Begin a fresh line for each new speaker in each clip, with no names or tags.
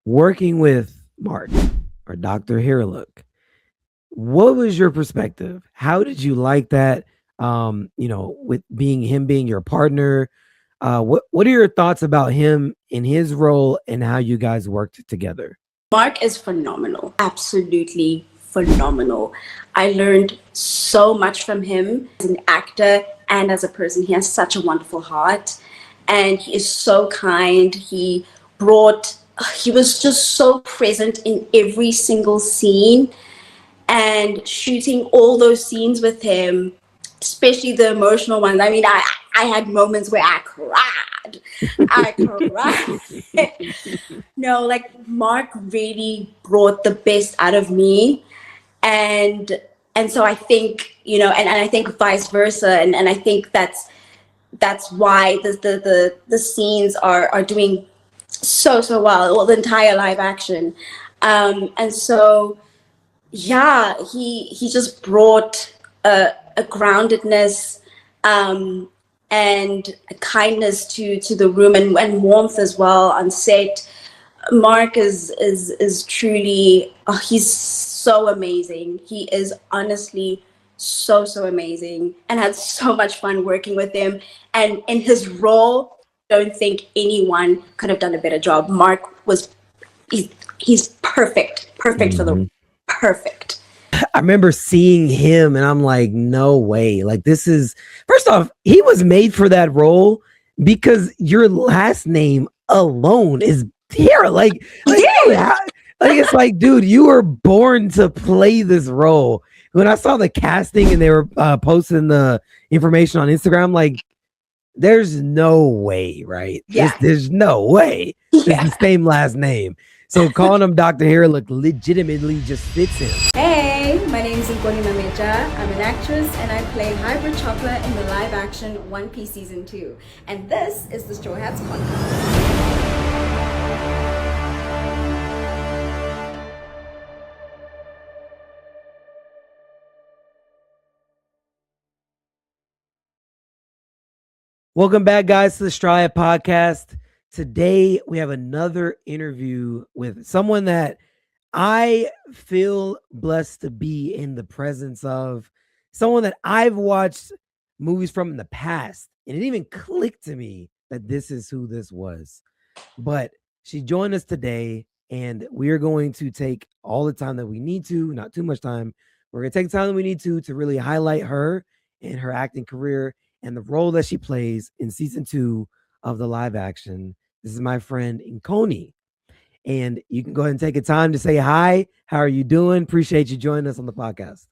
working with Mark or Dr. Hairlook, what was your perspective? How did you like that? With him being your partner, what are your thoughts about him in his role and how you guys worked together?
Mark is phenomenal, absolutely phenomenal. I learned so much from him as an actor and as a person. He has such a wonderful heart and he is so kind. He was just so present in every single scene, and shooting all those scenes with him, especially the emotional ones. I mean, I had moments where I cried. I cried. No, like Mark really brought the best out of me. And so I think, and I think vice versa. And I think that's why the scenes are doing so well the entire live action. And so yeah, he just brought a groundedness, and a kindness to the room, and warmth as well on set. Mark is truly, he's so amazing. He is honestly so amazing, and had so much fun working with him. And in his role, I don't think anyone could have done a better job. Mark was he's perfect for the
Mhm.
perfect.
I remember seeing him and I'm like, no way. Like, this is, first off, he was made for that role because your last name alone is here. Dude,
Yeah.
it's like, dude, you were born to play this role. When I saw the casting and they were posting the information on Instagram, like, there's no way, right?
Yeah.
There's no way. It's
Yeah.
the same last name. So calling him Dr. Hairlook legitimately just fits him.
Hey, my name is N'Kone Mametja. I'm an actress and I play Hybrid Chocolate in the live action One Piece Season 2. And this is the Strawhat Podcast.
Welcome back, guys, to the Strawhat Podcast. Today, we have another interview with someone that I feel blessed to be in the presence of, someone that I've watched movies from in the past, and it even clicked to me that this is who this was. But she joined us today, and we are going to take all the time that we need to, not too much time. We're going to take the time that we need to really highlight her and her acting career and the role that she plays in season 2 of the live action. This is my friend N'Kone. And you can go ahead and take a time to say hi. How are you doing? Appreciate you joining us on the podcast.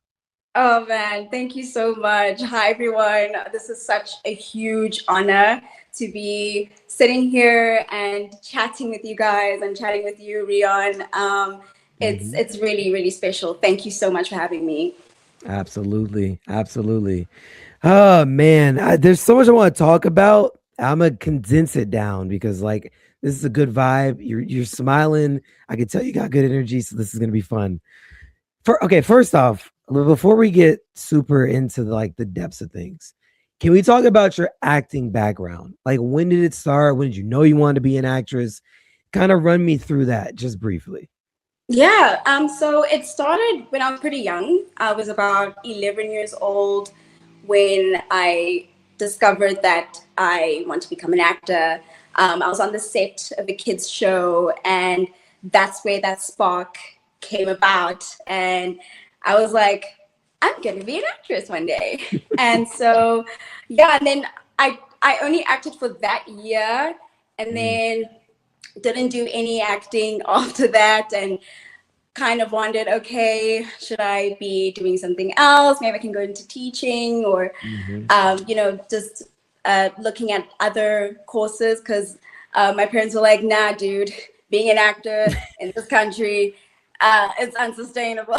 Oh man, thank you so much. Hi everyone. This is such a huge honor to be sitting here and chatting with you guys and chatting with you, Rion. It's really special. Thank you so much for having me.
Absolutely. Absolutely. Oh man, there's so much I want to talk about. I'm gonna condense it down because this is a good vibe. You're smiling. I can tell you got good energy, so this is gonna be fun. First off, before we get super into the depths of things, can we talk about your acting background? Like, when did it start? When did you know you wanted to be an actress? Kind of run me through that just briefly.
Yeah, so it started when I was pretty young. I was about 11 years old when I discovered that I want to become an actor. I was on the set of a kids show, and that's where that spark came about. And I was like, I'm going to be an actress one day. And so, yeah, and then I only acted for that year, and then didn't do any acting after that, and kind of wondered, okay, should I be doing something else? Maybe I can go into teaching, or just looking at other courses, because my parents were like, nah, dude, being an actor in this country, it's unsustainable.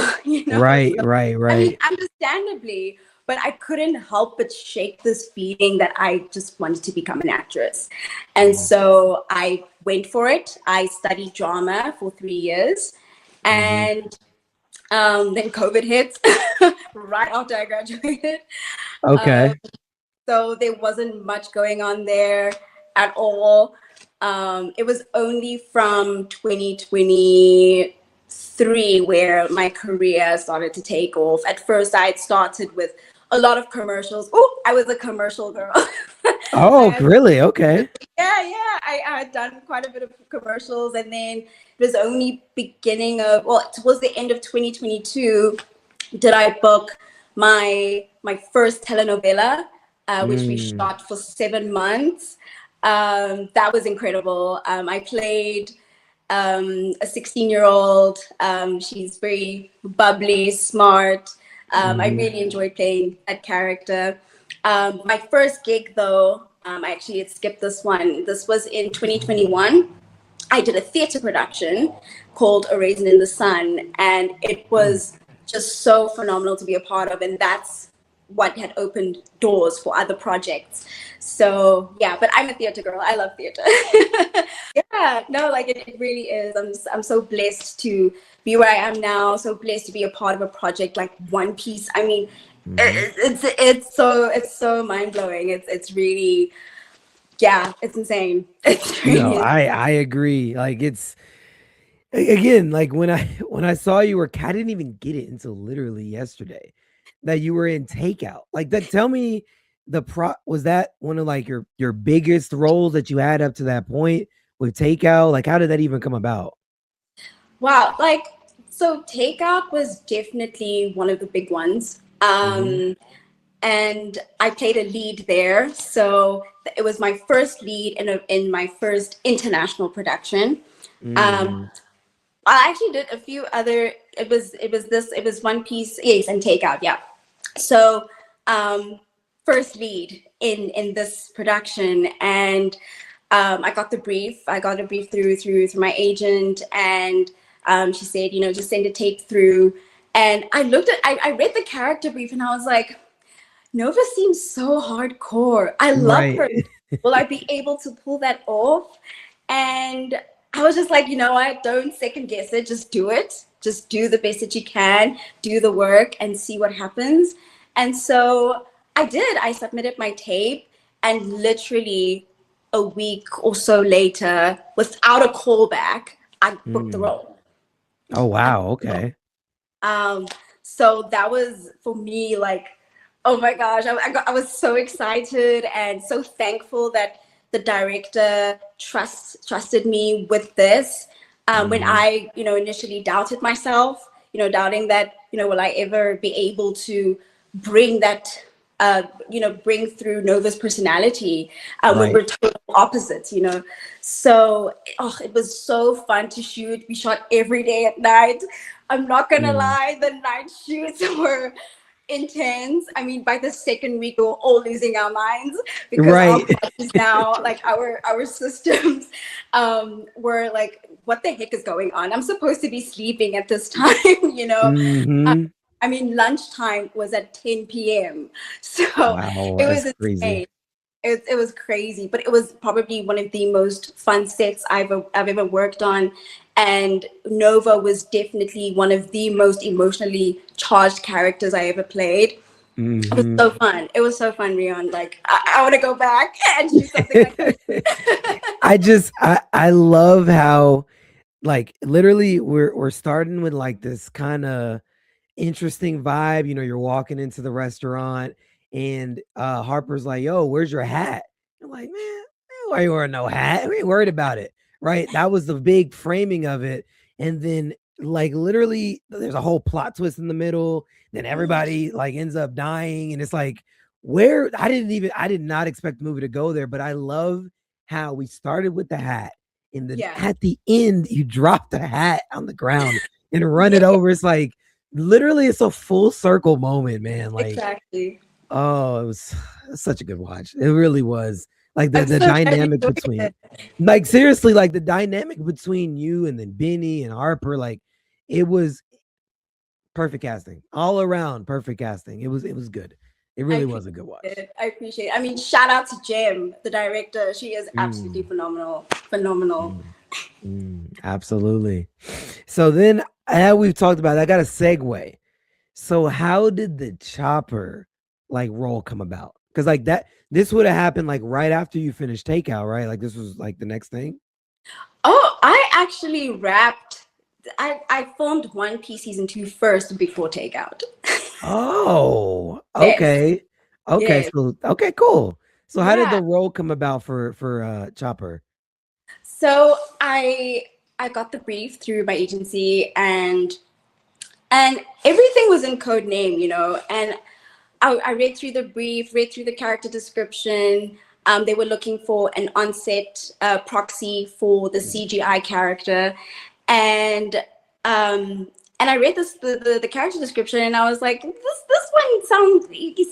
Right,
So,
right,
I mean,
right.
understandably, but I couldn't help but shake this feeling that I just wanted to become an actress. And so I went for it. I studied drama for 3 years. And then COVID hit right after I graduated.
Okay.
So there wasn't much going on there at all. It was only from 2023 where my career started to take off. At first, I had started with a lot of commercials. Oh, I was a commercial girl.
Oh, really? Okay.
I had done quite a bit of commercials, and then it was only towards the end of 2022 did I book my first telenovela, which we
Mm.
shot for 7 months. That was incredible. I played a 16-year-old. She's very bubbly, smart. I really enjoyed playing that character. My first gig, though, I actually had skipped this one. This was in 2021. I did a theater production called A Raisin in the Sun, and it was just so phenomenal to be a part of. And that's what had opened doors for other projects. So yeah, but I'm a theater girl. I love theater. Yeah, no, like it really is. I'm so blessed to be where I am now. So blessed to be a part of a project like One Piece. I mean, it's so mind blowing. It's really, yeah, it's insane. It's
No,
really
I agree. Like it's again, like when I when I saw you work, I didn't even get it until literally yesterday that you were in Takeout. Like that, tell me was that one of like your biggest roles that you had up to that point with Takeout? Like how did that even come about?
wow. Like so, Takeout was definitely one of the big ones. And I played a lead there. So it was my first lead in my first international production. Um, I actually did a few other. It was One Piece, yes, and Takeout, yeah. So first lead in this production, and I got the brief. I got a brief through my agent, and she said, just send a tape through. And I read the character brief, and I was like, Nova seems so hardcore. I love her.
Right.
Will I be able to pull that off? And I was just like, you know what? Don't second guess it. Just do it. Just do the best that you can. Do the work and see what happens. And so I did. I submitted my tape, and literally a week or so later, without a callback, I booked the role.
Oh wow. Okay.
So that was for me like, oh my gosh, I was so excited and so thankful that the director trusted me with this. When I, initially doubted myself, doubting that, will I ever be able to bring that, bring through Nova's personality when
Right.
we're total opposites. So, it was so fun to shoot. We shot every day at night. I'm not gonna lie, the night shoots were intense. I mean, by the second week, we were all losing our minds because our
Right.
bodies now, like our systems, were like, what the heck is going on? I'm supposed to be sleeping at this time,
Mm-hmm.
I mean, lunchtime was at 10 p.m. So
Wow,
it
that's
was
crazy.
insane. It was crazy, but it was probably one of the most fun sets I've ever worked on. And Nova was definitely one of the most emotionally charged characters I ever played. It was so fun. It was so fun, Rion. Like, I want to go back and do something like that.
I love how like literally we're starting with like this kind of interesting vibe. You're walking into the restaurant and Harper's like, yo, where's your hat? I'm like, man, why you wearing no hat? We ain't worried about it. Right. That was the big framing of it. And then like literally there's a whole plot twist in the middle. Then everybody like ends up dying. And it's like where I did not expect the movie to go there, but I love how we started with the hat. And then
Yeah.
at the end, you drop the hat on the ground and run it
Yeah,
over. It's like literally it's a full circle moment, man. Like,
exactly.
oh, it was such a good watch. It really was. Like the
I'm
the
so glad you
dynamic
enjoyed
between
it.
like seriously, like the dynamic between you and then Benny and Harper, like it was perfect casting. All around perfect casting. It was good. It
I
really was a good watch.
appreciate it. I appreciate it. I mean, shout out to Jem, the director. She is absolutely phenomenal. Phenomenal.
Absolutely. So then we've talked about it, I got a segue. So how did the Chopper like role come about? Because like that, this would have happened like right after you finished Takeout, right? Like this was like the next thing.
Oh, I actually wrapped. I filmed One Piece season 2 first before Takeout.
Oh,
Yes,
okay. Okay,
yes,
so okay, cool. So how did
yeah.
the role come about for Chopper?
So I got the brief through my agency, and everything was in code name, and I read through the brief, read through the character description. They were looking for an on-set proxy for the CGI character, and and I read the character description, and I was like, this one sounds he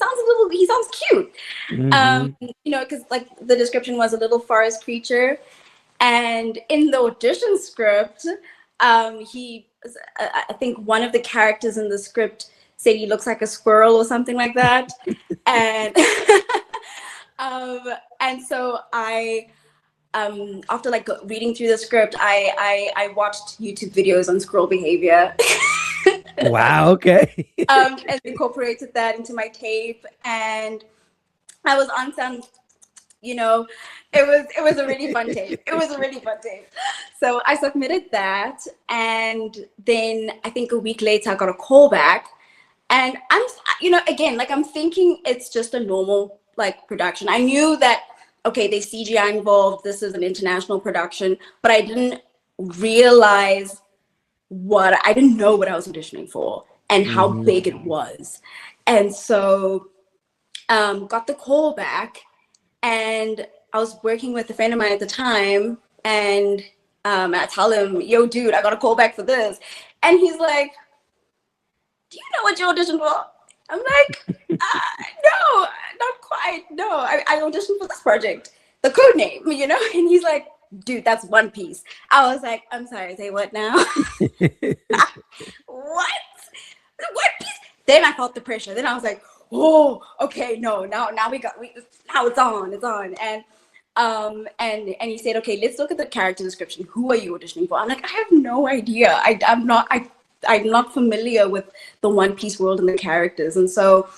sounds cute,
Hmm.
because like the description was a little forest creature, and in the audition script, I think one of the characters in the script said he looks like a squirrel or something like that. And um, and so after like reading through the script, I watched YouTube videos on squirrel behavior.
Wow, okay.
And incorporated that into my tape, and I was on some, it was a really fun tape. It was a really fun tape. So I submitted that, and then I think a week later I got a call back, and again, like I'm thinking it's just a normal like production. I knew that okay, there's CGI involved. This is an international production, but I didn't realize I didn't know what I was auditioning for and how
Hmm.
big it was, and so got the call back, and I was working with a friend of mine at the time, and I tell him, yo, dude, I got a call back for this. And he's like, do you know what you auditioned for? I'm like, no, not quite. No, I auditioned for this project, the code name, And he's like, dude, that's One Piece. I was like, I'm sorry, say what now? What? One Piece? Then I felt the pressure. Then I was like, oh, okay, no, now now it's on. And he said, okay, let's look at the character description. Who are you auditioning for? I'm like, I have no idea. I'm not familiar with the One Piece world and the characters. And so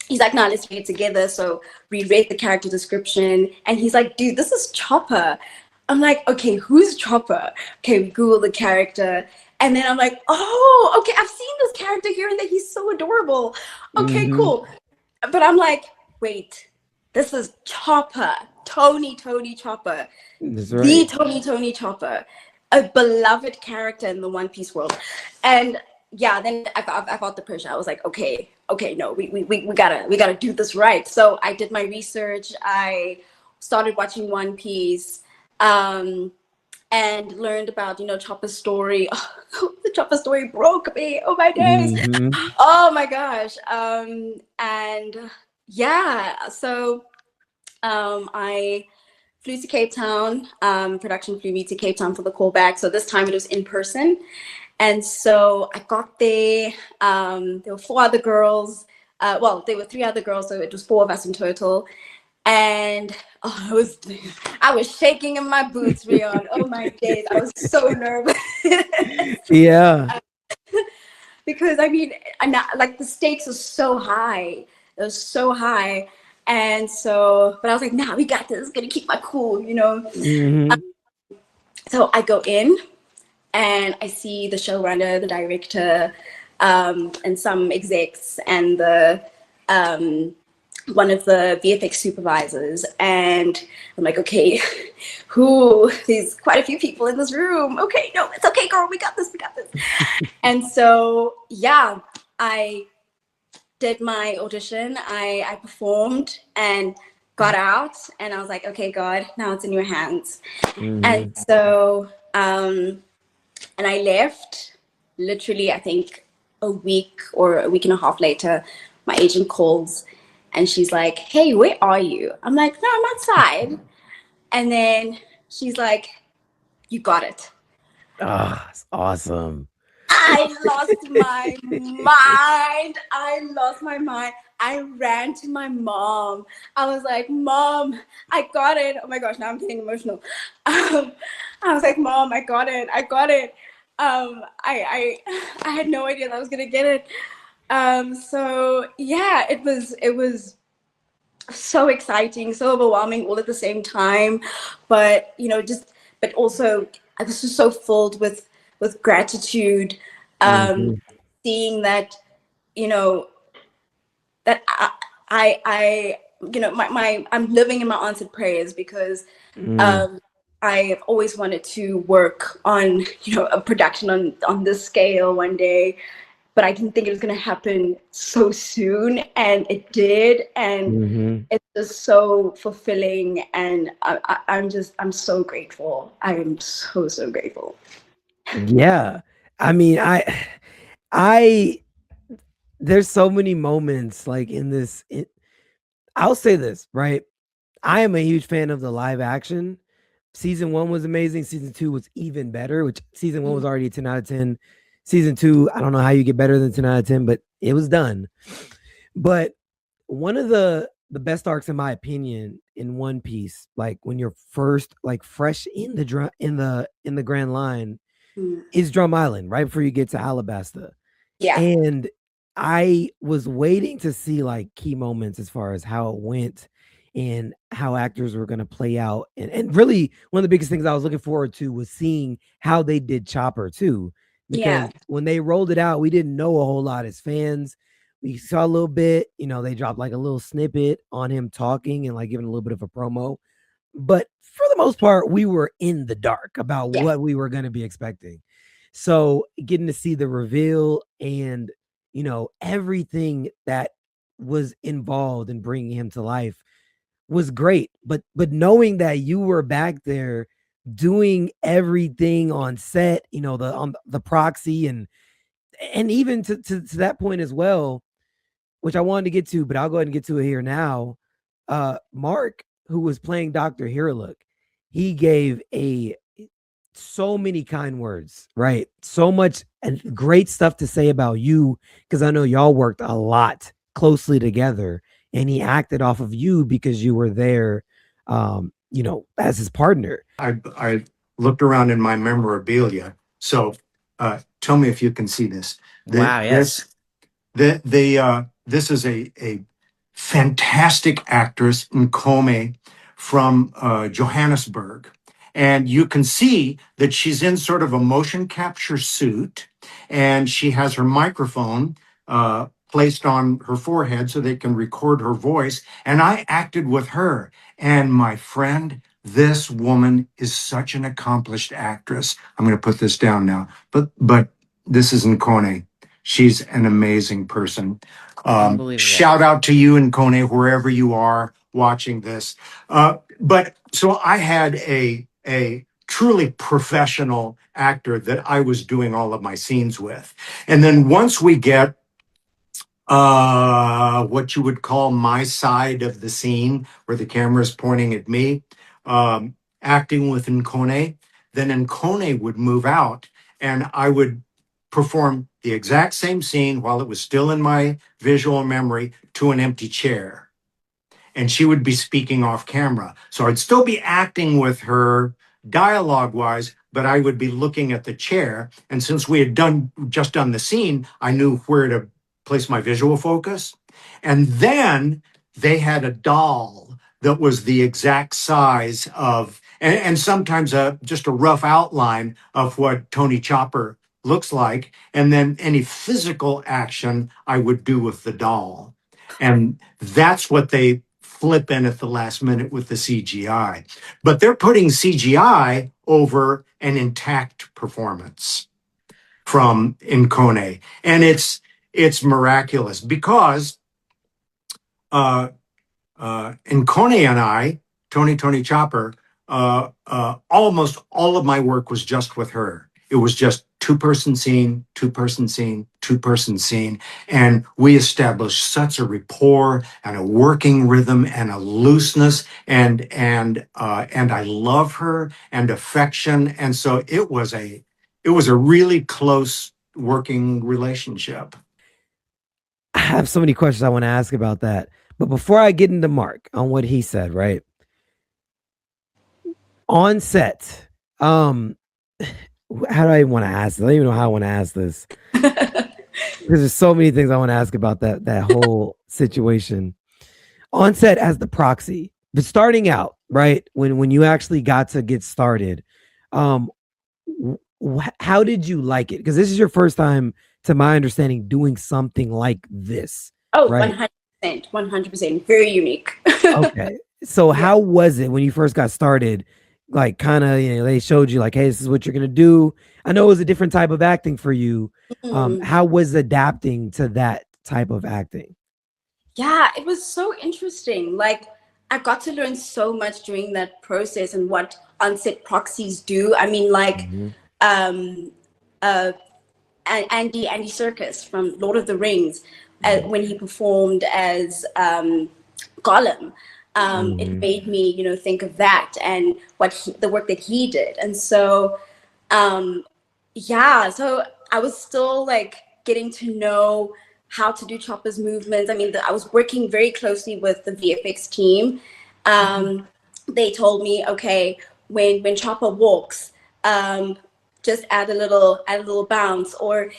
he's like, no, let's read it together. So we read the character description, and he's like, dude, this is Chopper. I'm like, okay, who's Chopper? Okay, we Google the character. And then I'm like, oh, okay, I've seen this character here and there. He's so adorable. Okay,
Hmm.
cool. But I'm like, wait, this is Chopper, Tony Chopper,
That's
the
right.
Tony Chopper, a beloved character in the One Piece world. And yeah, then I felt the pressure. I was like, okay, no, we gotta do this right. So I did my research. I started watching One Piece, and learned about Chopper's story. Oh, the Chopper story broke me. Oh my days.
Hmm.
Oh my gosh. And yeah, so I flew to Cape Town. Production flew me to Cape Town for the callback. So this time it was in person. And so I got there. There were 4 other girls. Well, there were 3 other girls, so it was 4 of us in total. And I was shaking in my boots, Rion. Oh my days, I was so nervous.
Yeah.
Because like the stakes are so high. It was so high. And so, but I was like, nah, we got this. Gonna keep my cool.
Hmm.
So I go in, and I see the showrunner, the director, and some execs, and the one of the VFX supervisors. And I'm like, okay, there's quite a few people in this room. Okay, no, it's okay, girl, we got this. And so yeah, I did my audition. I performed and got out, and I was like, okay, God, now it's in your hands. And
Hmm.
so and I left literally, I think a week or a week and a half later. My agent calls, and she's like, hey, where are you? I'm like, no, I'm outside. And then she's like, you got it.
Ah, it's awesome.
I lost my mind. I ran to my mom. I was like, Mom, I got it. Oh my gosh, now I'm getting emotional. I was like, Mom, I got it. I had no idea that I was gonna get it. So yeah, it was so exciting, so overwhelming all at the same time. But but also this is so filled with gratitude,
Mhm.
seeing that you know that I my I'm living in my answered prayers because
Mm.
um, I've always wanted to work on a production on this scale one day, but I didn't think it was going to happen so soon, and it did, and
Mhm.
it's just so fulfilling, and I'm so grateful. I am so grateful.
Yeah. I mean, I there's so many moments like in this I'll say this, right? I am a huge fan of the live action. Season 1 was amazing, season 2 was even better, which season 1 was already a 10 out of 10. Season 2, I don't know how you get better than 10 out of 10, but it was done. But one of the best arcs in my opinion in One Piece, like when you're first like fresh in the Grand Line,
Mm.
is Drum Island, right before you get to Alabasta.
Yeah,
And I was waiting to see like key moments as far as how it went and how actors were going to play out. And really, one of the biggest things I was looking forward to was seeing how they did Chopper too.
yeah,
Because when they rolled it out, we didn't know a whole lot as fans. We saw a little bit, they dropped like a little snippet on him talking and like giving a little bit of a promo. But for the most part, we were in the dark about
yeah,
what we were going to be expecting. So getting to see the reveal and, everything that was involved in bringing him to life was great. But knowing that you were back there doing everything on set, on the proxy and even to that point as well, which I wanted to get to, but I'll go ahead and get to it here now. Mark, who was playing Dr. Hirlook, he gave so many kind words, right? So much and great stuff to say about you because I know y'all worked a lot closely together, and he acted off of you because you were there, as his partner.
I looked around in my memorabilia. So tell me if you can see this.
Wow, yes.
This is a fantastic actress, N'Kone, from Johannesburg. And you can see that she's in sort of a motion capture suit, and she has her microphone placed on her forehead so they can record her voice. And I acted with her. And my friend, this woman is such an accomplished actress. I'm going to put this down now, but this is N'Kone. She's an amazing person.
Unbelievable.
Shout out to you and Kone, wherever you are watching this. But so I had a truly professional actor that I was doing all of my scenes with. And then once we get what you would call my side of the scene, where the camera is pointing at me, acting with N'Kone, then N'Kone would move out and I would perform the exact same scene while it was still in my visual memory to an empty chair. And she would be speaking off camera. So I'd still be acting with her dialogue wise, but I would be looking at the chair. And since we had just done the scene, I knew where to place my visual focus. And then they had a doll that was the exact size of, and sometimes just a rough outline of what Tony Chopper looks like. And then any physical action I would do with the doll. And that's what they flip in at the last minute with the CGI. But they're putting CGI over an intact performance from N'Kone. And it's miraculous because N'Kone and I, Tony Chopper, almost all of my work was just with her. It was just two-person scene, two-person scene, two-person scene. And we established such a rapport and a working rhythm and a looseness and I love her and affection. And so it was a really close working relationship.
I have so many questions I want to ask about that. But before I get into Mark on what he said, right? On set, how do I want to ask this? I don't even know how I want to ask this. Because there's so many things I want to ask about that whole situation. on set as the proxy, but starting out, right? When you actually got to get started, um, how did you like it? Because this is your first time, to my understanding, doing something like this,
Oh,
right?
100%, 100%. Very unique.
Okay. So
Yeah.
how was it when you first got started? Like kind of, they showed you like, hey, this is what you're gonna do. I know it was a different type of acting for you.
Mm.
How was adapting to that type of acting?
Yeah, it was so interesting. Like, I got to learn so much during that process and what on-set proxies do. I mean, like,
Mhm.
um, uh, Andy Serkis from Lord of the Rings, when he performed as Gollum. It
Mhm.
made me, think of that and the work that he did. And so, um, yeah, so I was still like getting to know how to do Chopper's movements. I mean, I was working very closely with the VFX team. They told me, okay, when Chopper walks, um, just add a little bounce, or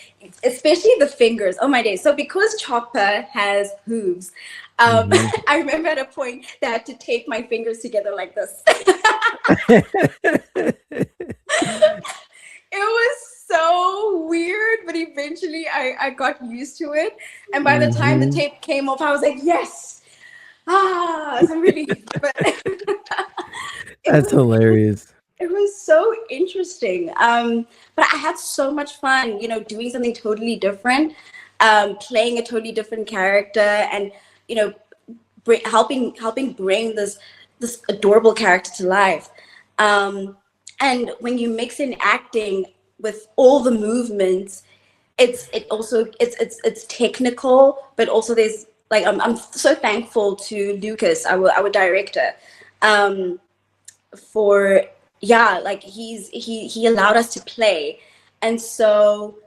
especially the fingers. Oh my days! So because Chopper has hooves,
Mhm.
I remember at a point that I had to tape my fingers together like this. It was so weird, but eventually I got used to it. And by the time the
Mhm.
tape came off, I was like, yes, it's a relief. But it
That's
was
hilarious.
it was so interesting. But I had so much fun, doing something totally different, playing a totally different character, and you know, helping bring this adorable character to life. Um, and when you mix in acting with all the movements, it's technical, but also there's like I'm so thankful to Lucas, our director, um, for like he allowed us to play. And so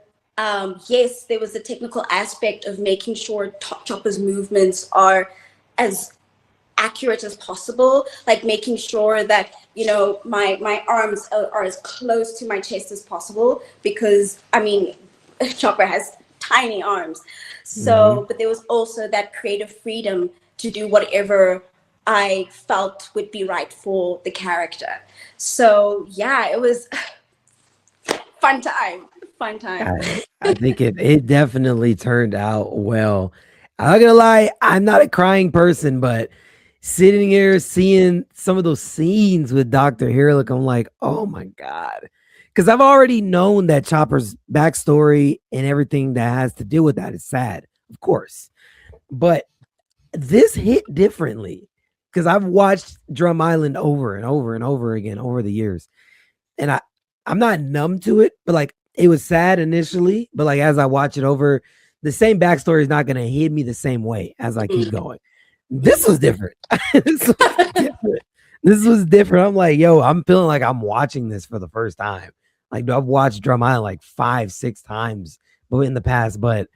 yes, there was a technical aspect of making sure Chopper's movements are as accurate as possible, like making sure that my arms are as close to my chest as possible, because I mean Chopper has tiny arms.
Mhm.
So but there was also that creative freedom to do whatever I felt would be right for the character. So yeah, it was fun time.
I think it definitely turned out well. I'm not gonna lie, I'm not a crying person, but sitting here seeing some of those scenes with Dr. Hirlick, I'm like, oh my God. Because I've already known that Chopper's backstory and everything that has to do with that is sad, of course. But this hit differently because I've watched Drum Island over and over and over again over the years. And I'm not numb to it, but like it was sad initially, but like as I watch it over, the same backstory is not gonna hit me the same way as I keep going. This was different. This was different. This was different. I'm like, yo, I'm feeling like I'm watching this for the first time. Like I've watched Drum Island like 5, 6 times, but in the past. But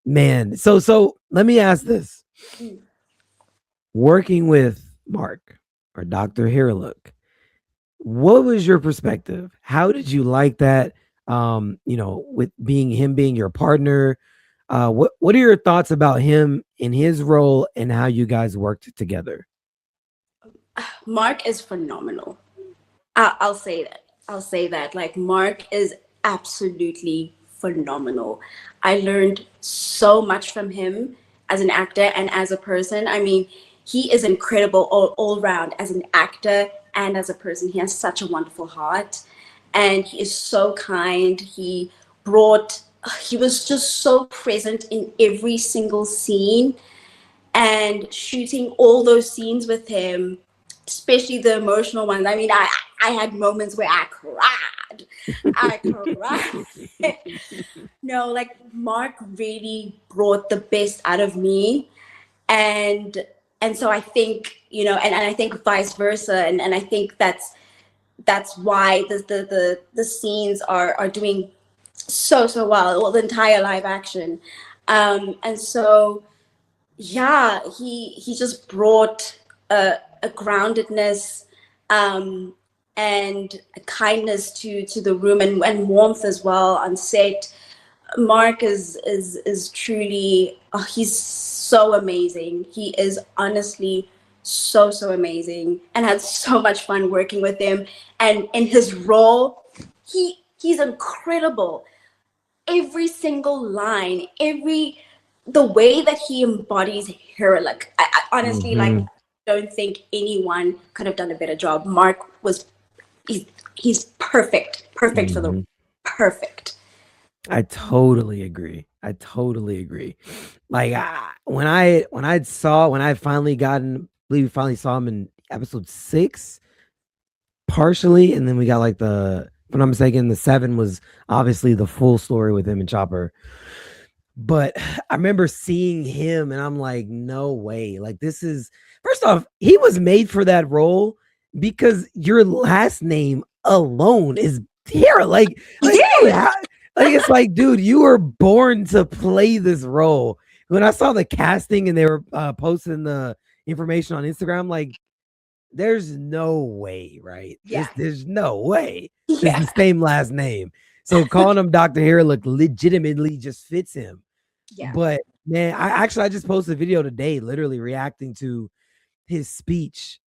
man, so let me ask this: working with Mark or Dr. Hirlook, what was your perspective? How did you like that? With him being your partner, what are your thoughts about him in his role and how you guys worked together?
Mark is phenomenal. I'll say that. I'll say that. Like, Mark is absolutely phenomenal. I learned so much from him as an actor and as a person. I mean, he is incredible all round as an actor and as a person. He has such a wonderful heart, and he is so kind. He was just so present in every single scene, and shooting all those scenes with him, especially the emotional ones. I mean, I had moments where I cried. I cried. No, like Mark really brought the best out of me, and so I think and I think vice versa, and I think that's why the scenes are doing so well the entire live action, and so yeah, he just brought a groundedness, um, and a kindness to the room, and warmth as well on set. Mark is truly, he's so amazing. He is honestly so amazing, and had so much fun working with him. And in his role, he's incredible. Every single line, the way that he embodies Hera, like I honestly, like,
Mhm.
don't think anyone could have done a better job. Mark was, he's perfect for the
Mhm.
perfect.
I totally agree. I totally agree. Like when I finally believe we finally saw him in episode 6, partially, and then we got like if I'm not mistaken, the 7 was obviously the full story with him and Chopper. But I remember seeing him and I'm like, no way. Like, this is, first off, he was made for that role because your last name alone is Tara. Dude,
Yes.
like it's like, dude, you were born to play this role. When I saw the casting and they were posting the information on Instagram, like, there's no way, right?
Yeah.
There's no way. It's
Yeah.
the same last name. So calling him Dr. Hairlook legitimately just fits him.
Yeah.
But man, I just posted a video today, literally reacting to his speech,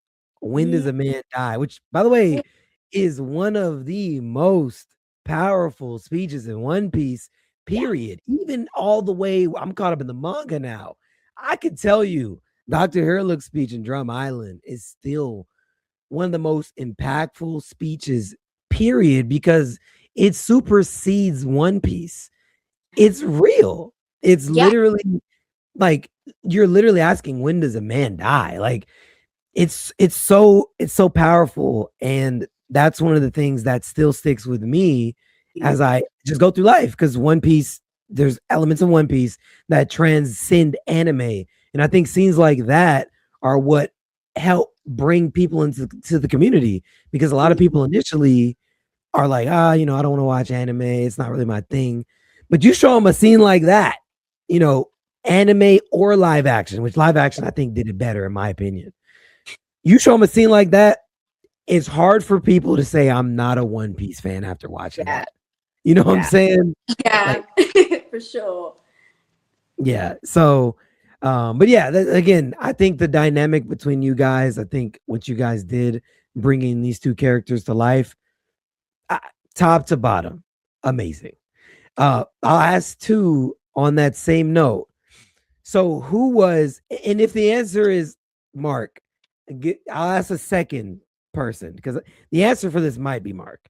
"When Does a Man Die?" Which, by the way, is one of the most powerful speeches in One Piece, period. Even all the way, I'm caught up in the manga now. I could tell you, Dr. Hairlook's speech in Drum Island is still one of the most impactful speeches, period, because it supersedes One Piece. It's real. It's
Yeah.
literally like you're literally asking, when does a man die? Like it's so powerful, and that's one of the things that still sticks with me as I just go through life, because One Piece, there's elements of One Piece that transcend anime, and I think scenes like that are what help bring people into the community, because a lot of people initially are like, I don't want to watch anime, it's not really my thing. But you show them a scene like that, you know, anime or live action, which live action I think did it better in my opinion. You show them a scene like that, it's hard for people to say I'm not a One Piece fan after watching that. You know what I'm saying?
Yeah.
Like,
For sure.
yeah. So, but yeah, again, I think the dynamic between you guys, I think what you guys did, bringing these two characters to life, uh, top to bottom, amazing. I'll ask two on that same note. So, who was, and if the answer is Mark, I'll ask a second person, because the answer for this might be Mark.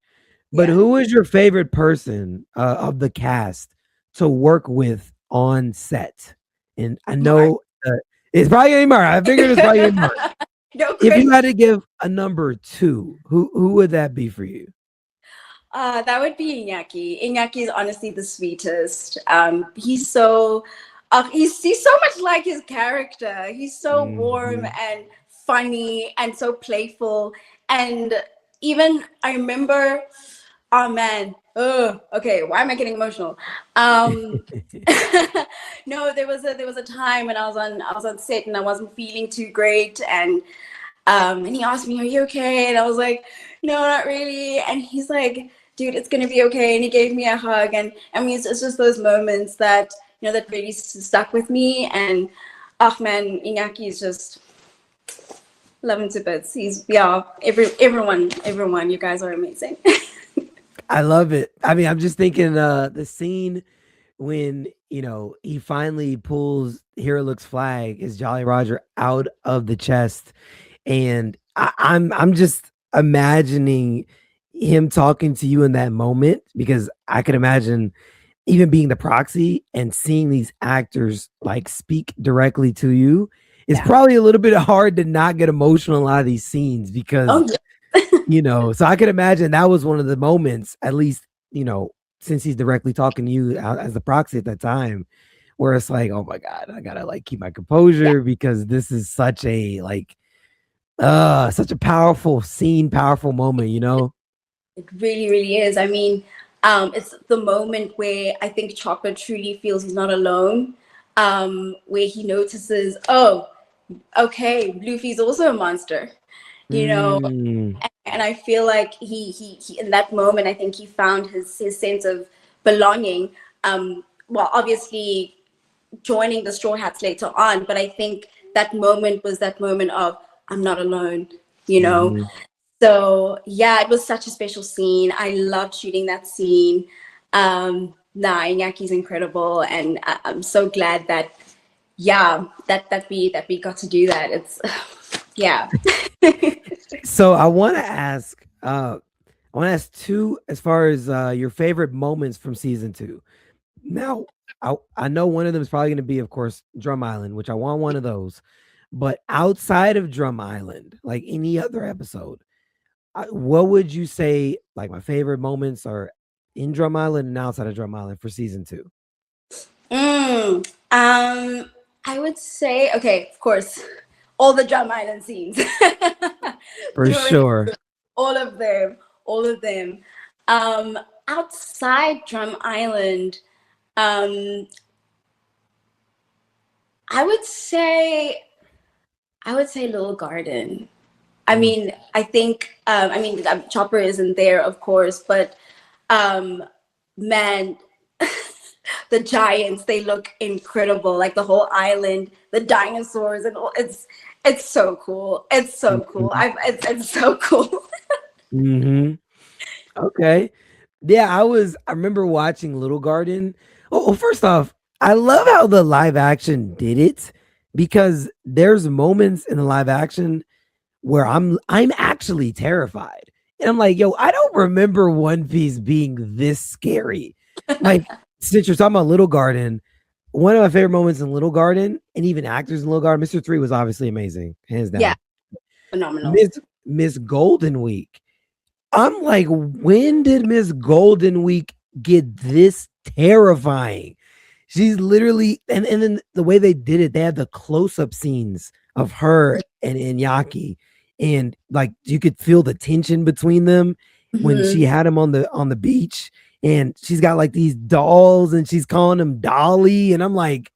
But
Yeah.
who is your favorite person of the cast to work with on set? And I know it's probably gonna be Mark. I figured it's probably gonna be Mark.
No
If you
question.
had to give a number 2, who would that be for you?
That would be Iñaki. Iñaki is honestly the sweetest. He's so, he's so much like his character. He's so warm
Mhm.
and funny and so playful. And even I remember, oh man, oh, okay, why am I getting emotional? No, there was a time when I was on set and I wasn't feeling too great, and he asked me, "Are you okay?" And I was like, "No, not really." And he's like, "Dude, it's gonna be okay." And he gave me a hug, and I mean, it's just those moments that that really stuck with me. And oh man, Iñaki is just love him to bits. He's everyone. You guys are amazing.
I love it. I mean, I'm just thinking the scene when he finally pulls Hero Looks flag, is Jolly Roger, out of the chest, and I'm just imagining him talking to you in that moment, because I could imagine even being the proxy and seeing these actors like speak directly to you is probably a little bit hard to not get emotional in a lot of these scenes, because
Oh yeah.
so I could imagine that was one of the moments, at least, since he's directly talking to you as the proxy at that time, where it's like, oh my God, I gotta like keep my
Yeah.
composure, because this is such a such a powerful scene, powerful moment,
It really, really is. I mean, it's the moment where I think Chopper truly feels he's not alone. Where he notices, oh, okay, Luffy's also a monster, you know.
Mm,
And I feel like he in that moment, I think he found his sense of belonging. well, obviously joining the Straw Hats later on, but I think that moment was that moment of I'm not alone, you know.
Mm-hmm.
So yeah, it was such a special scene. I loved shooting that scene. Inyaki's incredible, and I'm so glad that we got to do that. It's yeah.
So I want to ask two as far as your favorite moments from season 2. Now, I know one of them is probably going to be, of course, Drum Island, which I want one of those. But outside of Drum Island, like any other episode, what would you say like my favorite moments are in Drum Island and outside of Drum Island for season 2?
I would say, okay, of course, all the Drum Island scenes.
For sure.
All of them. Outside Drum Island, I would say Little Garden. I mean, I think, Chopper isn't there, of course, but man, the giants, they look incredible. Like the whole island, the dinosaurs, and all, it's so cool. It's so cool. It's so cool.
Mm-hmm. Okay. Yeah, I remember watching Little Garden. Oh, first off, I love how the live action did it because there's moments in the live action where I'm actually terrified. And I'm like, yo, I don't remember One Piece being this scary. Like, since you're talking about Little Garden, one of my favorite moments in Little Garden, and even actors in Little Garden, Mr. 3 was obviously amazing, hands down.
Yeah, phenomenal.
Miss Golden Week. I'm like, when did Miss Golden Week get this terrifying? She's literally, and then the way they did it, they had the close-up scenes of her and Inyaki, and like you could feel the tension between them when she had him on the beach, and she's got like these dolls and she's calling them Dolly, and I'm like,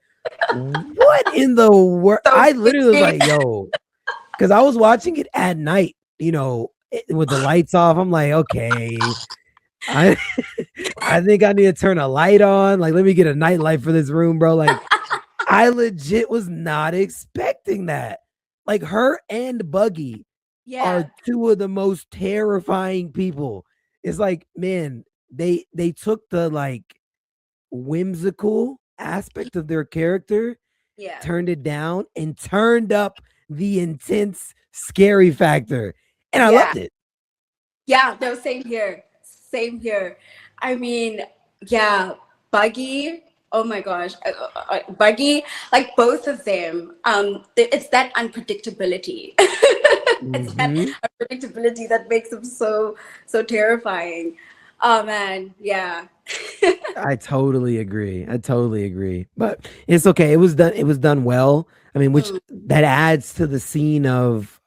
what in the world? I literally was like, yo, because I was watching it at night, with the lights off. I'm like, okay, I think I need to turn a light on. Like, let me get a night light for this room, bro. Like, I legit was not expecting that. Like, her and Buggy are two of the most terrifying people. It's like, man, they took the like whimsical aspect of their character, turned it down, and turned up the intense scary factor. And I loved it.
Yeah, no, same here. I mean, yeah, Buggy, oh my gosh, Buggy, like both of them, it's that unpredictability. It's that unpredictability that makes them so terrifying. Oh man, yeah.
I totally agree. But it's okay. It was done well. I mean, which that adds to the scene of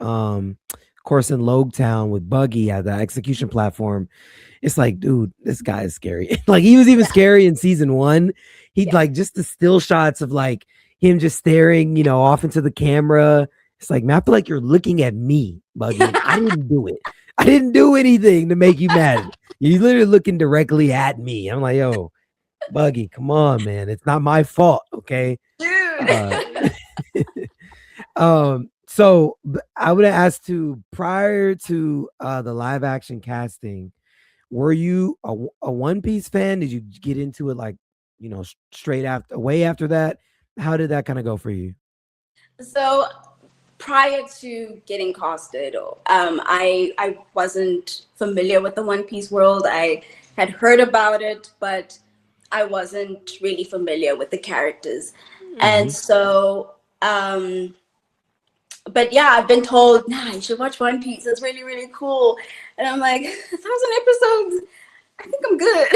course in Logtown with Buggy at the execution platform. It's like, dude, this guy is scary. Like, he was even scary in season 1. He'd like just the still shots of like him just staring, off into the camera. It's like, man, I feel like you're looking at me, Buggy. I didn't do it. I didn't do anything to make you mad. You're literally looking directly at me. I'm like, yo, Buggy, come on, man. It's not my fault, okay?
Dude.
So I would have asked prior to the live action casting, were you a One Piece fan? Did you get into it like, straight after that? How did that kind of go for you?
So prior to getting casted, I wasn't familiar with the One Piece world. I had heard about it, but I wasn't really familiar with the characters. And so, but yeah, I've been told, you should watch One Piece. It's really, really cool. And I'm like, 1,000 episodes, I think I'm good.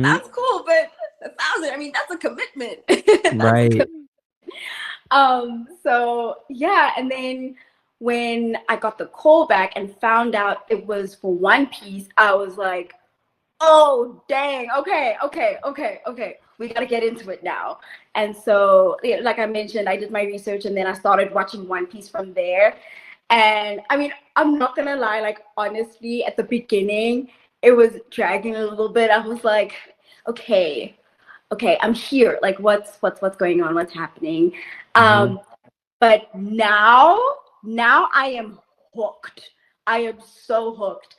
That's cool, but 1,000, I mean, that's a commitment.
Right.
So yeah, and then when I got the call back and found out it was for One Piece, I was like, oh dang, okay, we gotta get into it now. And so, like I mentioned, I did my research and then I started watching One Piece from there. And I mean, I'm not gonna lie, like honestly, at the beginning, it was dragging a little bit. I was like, okay, okay, I'm here. Like, what's going on? What's happening?
Mhm.
But now I am hooked. I am so hooked.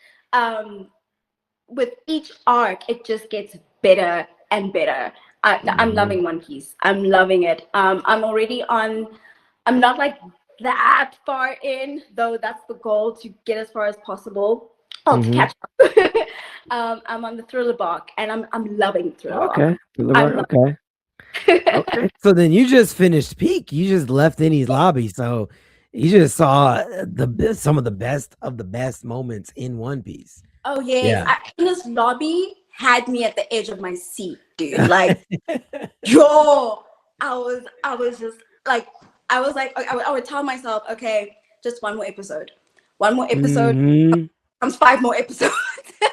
With each arc, it just gets better and better. I'm
Mhm.
loving One Piece. I'm loving it. I'm already on. I'm not like that far in, though. That's the goal, to get as far as possible. Oh, to
Mhm.
catch up. I'm on the thriller bark, and I'm loving thriller bark.
Okay.
I'm loving.
Okay. Okay. So then you just finished Peak. You just left Innie's lobby. So you just saw some of the best moments in One Piece.
Oh yes,
Yeah.
His lobby had me at the edge of my seat, dude. Like, yo, I was just like, I would tell myself, okay, just one more episode,
Hmm.
comes 5 more episodes.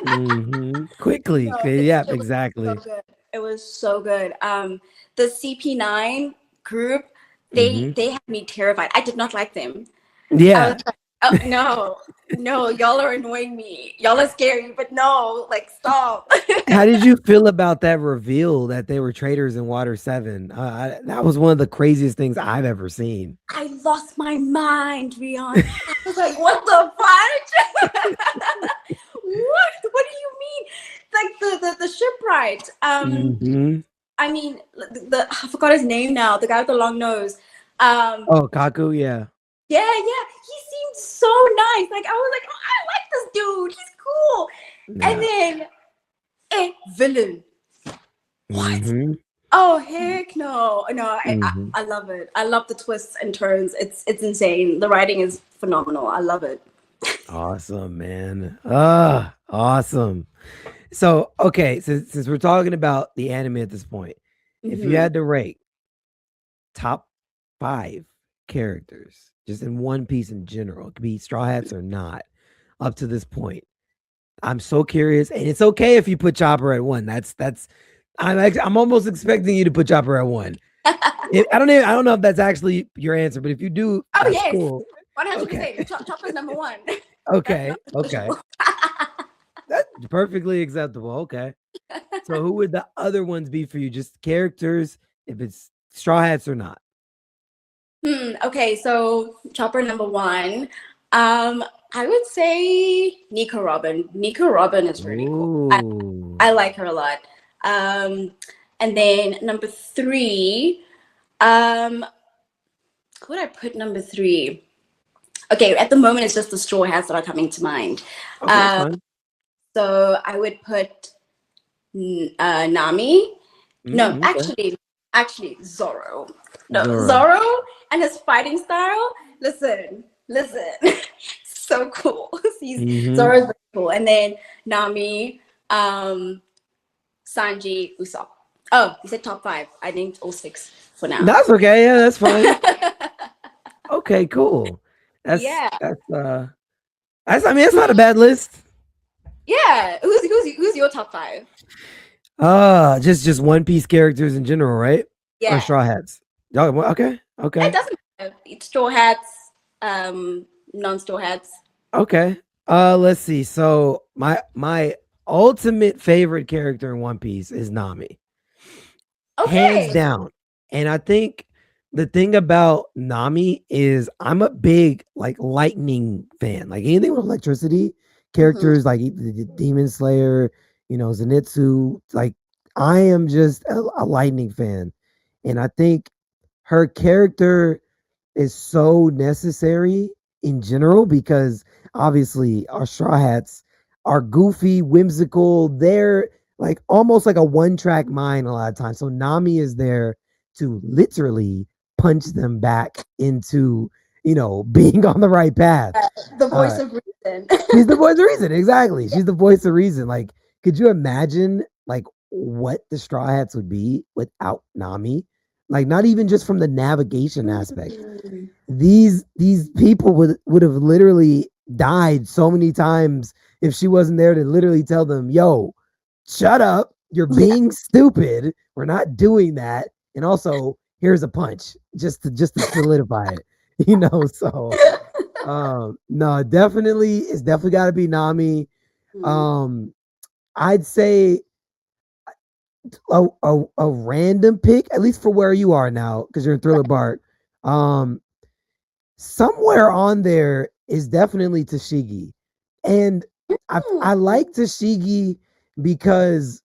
Hmm. Quickly.
So
Yeah,
it was so
exactly.
good. It was so good. The CP9 group,
Hmm.
they had me terrified. I did not like them. I
Yeah.
was like, oh no, y'all are annoying me. Y'all are scary, but no, like, stop.
How did you feel about that reveal that they were traders in Water 7? That was one of the craziest things I've ever seen.
I lost my mind, Rion. I was like, what the fuck? What do you mean? Like the shipwright.
Hmm.
I mean, I forgot his name now. The guy with the long nose. Um,
Oh, Kaku, yeah.
yeah. He seemed so nice. Like, I was like, oh, I like this dude. He's cool. And
Yeah.
then villain. What?
Hmm.
Oh heck no.
Hmm.
I love it. I love the twists and turns. It's insane. The writing is phenomenal. I love it.
Awesome, man. Awesome. So, okay, since we're talking about the anime at this point, if you
Mhm.
had to rate top 5 characters, just in One Piece in general, it could be Straw Hats or not, up to this point, I'm so curious, and it's okay if you put Chopper at 1. I'm almost expecting you to put Chopper at 1. I don't know if that's actually your answer, but if you do,
Oh
that's
yes,
cool.
100%. Chopper's number one.
Okay. That's perfectly acceptable. Okay. So who would the other ones be for you? Just characters, if it's Straw Hats or not?
Okay, so Chopper number one. I would say Nika Robin. Nika Robin is really cool.
Ooh.
I like her a lot. And then number 3, who would I put number 3? Okay, at the moment it's just the Straw Hats that are coming to mind.
Okay, that's fine.
So I would put Nami. No,
Okay.
actually Zoro. No,
Zoro.
Zoro and his fighting style. Listen, so cool.
Mhm.
Zoro's very cool. And then Nami, Sanji, Usopp. Oh, you said top 5. I named all 6 for now.
That's okay. Yeah, that's fine. Okay, cool.
Yeah.
I mean, it's not a bad list.
Yeah. Who's your top 5?
Just One Piece characters in general, right? Or
Yeah.
Straw Hats. Okay.
It doesn't matter. It's Straw Hats, non-Straw Hats.
Okay. Let's see. So my ultimate favorite character in One Piece is Nami.
Okay.
Hands down. And I think the thing about Nami is I'm a big like lightning fan. Like anything with electricity, characters like the Demon Slayer, Zenitsu, like I am just a lightning fan. And I think her character is so necessary in general because obviously our Straw Hats are goofy, whimsical. They're like almost like a one-track mind a lot of times. So Nami is there to literally punch them back into, being on the right path.
The voice of reason.
She's the voice of reason. Exactly. She's the voice of reason. Like, could you imagine like what the Straw Hats would be without Nami? Like, not even just from the navigation aspect. These people would have literally died so many times if she wasn't there to literally tell them, yo, shut up. You're being stupid. We're not doing that. And also, here's a punch just to solidify it. So no, it's definitely got to be Nami. I'd say a random pick, at least for where you are now, because you're in Thriller Bark. Um, somewhere on there is definitely Tashigi, and I like Tashigi because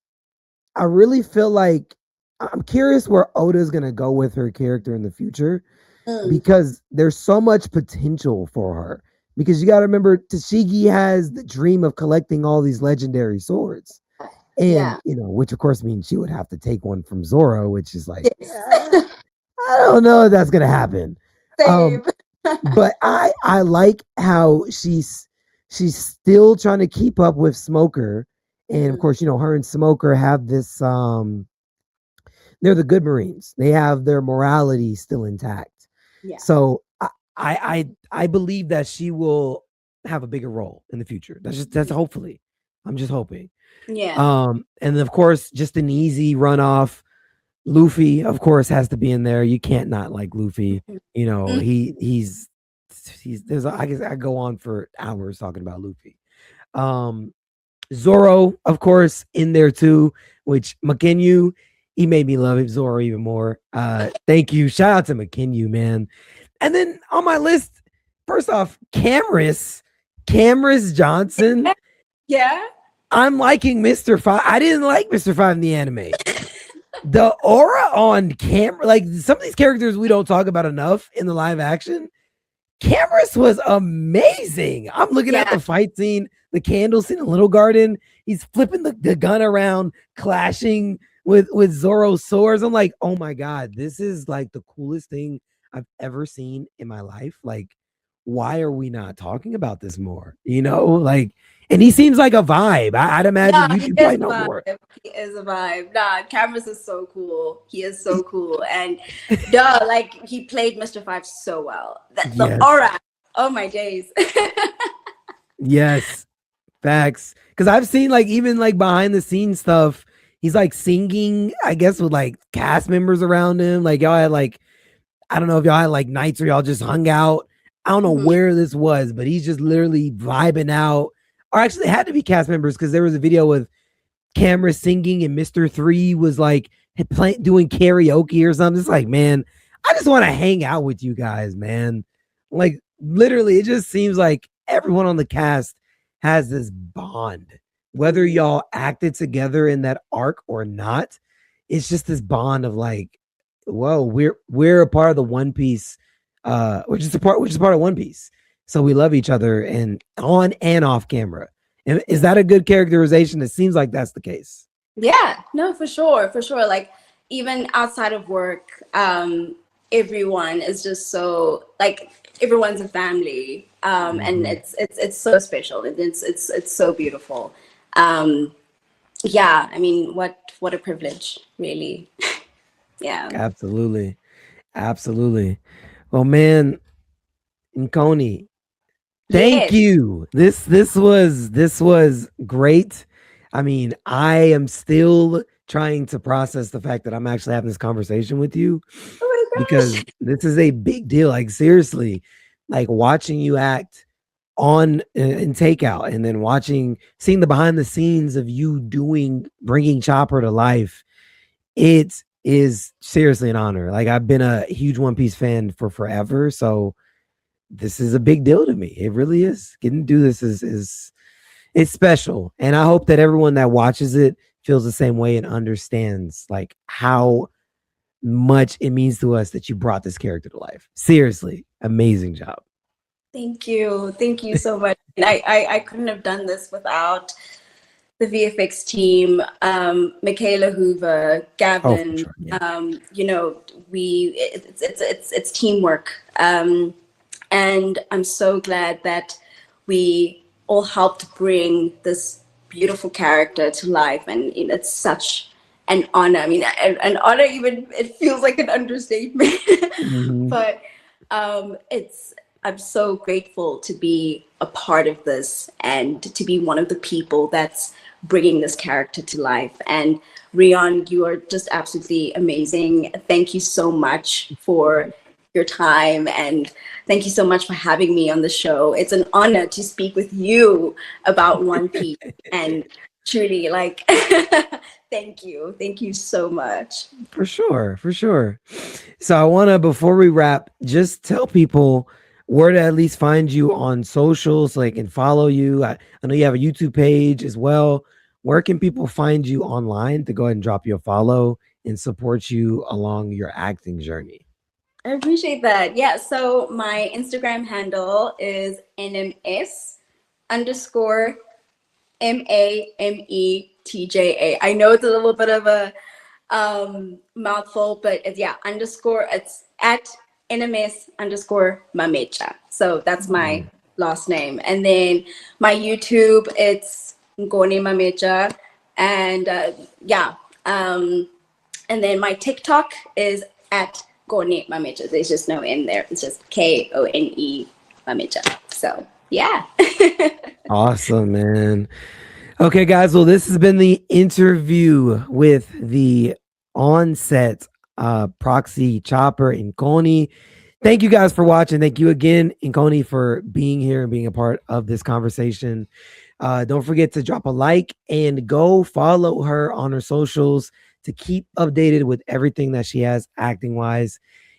I really feel like I'm curious where Oda's gonna go with her character in the future because there's so much potential for her. Because you got to remember, Tashigi has the dream of collecting all these legendary swords, and
Yeah.
you know, which of course means she would have to take one from Zoro, which is like,
Yes.
I don't know if that's gonna happen. Um,
Same.
but I like how she's still trying to keep up with Smoker, and of course, you know, her and Smoker have this they're the good Marines. They have their morality still intact.
Yeah.
So I believe that she will have a bigger role in the future. That's hopefully. I'm just hoping.
Yeah.
And then of course, just an easy runoff. Luffy, of course, has to be in there. You can't not like Luffy. You know, he's there's I guess I go on for hours talking about Luffy. Zoro, of course, in there too, which McKinyu, he made me love Zoro even more. Thank you. Shout out to McKinyu, man. And then on my list, first off, Camrys Johnson.
Yeah.
I'm liking Mr. Five. I didn't like Mr. Five in the anime. The aura on camera, like some of these characters we don't talk about enough in the live action. Camrys was amazing. I'm looking at the fight scene, the candle scene in Little Garden. He's flipping the gun around, clashing with Zoro's swords. I'm like, oh my God, this is like the coolest thing I've ever seen in my life. Like, why are we not talking about this more? You know, like, and he seems like a vibe. I'd imagine you should probably know more.
He is a vibe. Nah, Cameras is so cool. He is so cool. And duh, like he played Mr. Five so well. The aura. Oh my days.
Yes. Facts. Because I've seen like even like behind the scenes stuff. He's like singing, I guess, with like cast members around him. Like y'all had like, I don't know if y'all had like nights where y'all just hung out. I don't know where this was, but he's just literally vibing out. Or actually, it had to be cast members because there was a video with Camera singing and Mr. 3 was like doing karaoke or something. It's like, man, I just want to hang out with you guys, man. Like, literally, it just seems like everyone on the cast has this bond. Whether y'all acted together in that arc or not, it's just this bond of like, whoa, we're a part of the One Piece, which is part of One Piece. So we love each other and on and off camera. And is that a good characterization? It seems like that's the case.
Yeah, no, for sure. Like even outside of work, everyone is just so like everyone's a family. And it's so special. It's so beautiful. Yeah, I mean, what a privilege, really. Yeah.
Absolutely. Well, man, N'Kone, thank you. This was great. I mean, I am still trying to process the fact that I'm actually having this conversation with you because this is a big deal. Like seriously, like watching you act on in Takeout and then seeing the behind the scenes of you bringing Chopper to life. It is seriously an honor. Like I've been a huge One Piece fan for forever, so this is a big deal to me. It really is. Getting to do this is it's special. And I hope that everyone that watches it feels the same way and understands like how much it means to us that you brought this character to life. Seriously, amazing job.
Thank you so much. I couldn't have done this without the VFX team, Michaela Hoover, Gavin.
Sure, yeah.
You know, it's teamwork. And I'm so glad that we all helped bring this beautiful character to life. And you know, it's such an honor. I mean, an honor, even it feels like an understatement. But I'm so grateful to be a part of this and to be one of the people that's bringing this character to life. And Rion, you are just absolutely amazing. Thank you so much for your time and thank you so much for having me on the show. It's an honor to speak with you about One Piece and truly, like, thank you so much.
For sure, for sure. So I want to, before we wrap, just tell people where to at least find you on social so they can follow you. I know you have a YouTube page as well. Where can people find you online to go ahead and drop you a follow and support you along your acting journey?
I appreciate that. Yeah, so my Instagram handle is NMS underscore MAMETJA. I know it's a little bit of a mouthful, but it's underscore, it's at NMS underscore Mametja. So that's my last name. And then my YouTube, it's N'Kone Mametja. And and then my TikTok is at N'Kone Mametja. There's just no N there. It's just KONE Mametja. So yeah.
Awesome, man. Okay, guys. Well, this has been the interview with the on-set proxy chopper N'Kone. Thank you guys for watching. Thank you again, N'Kone, for being here and being a part of this conversation. Don't forget to drop a like and go follow her on her socials to keep updated with everything that she has acting wise.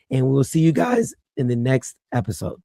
And we'll see you guys in the next episode.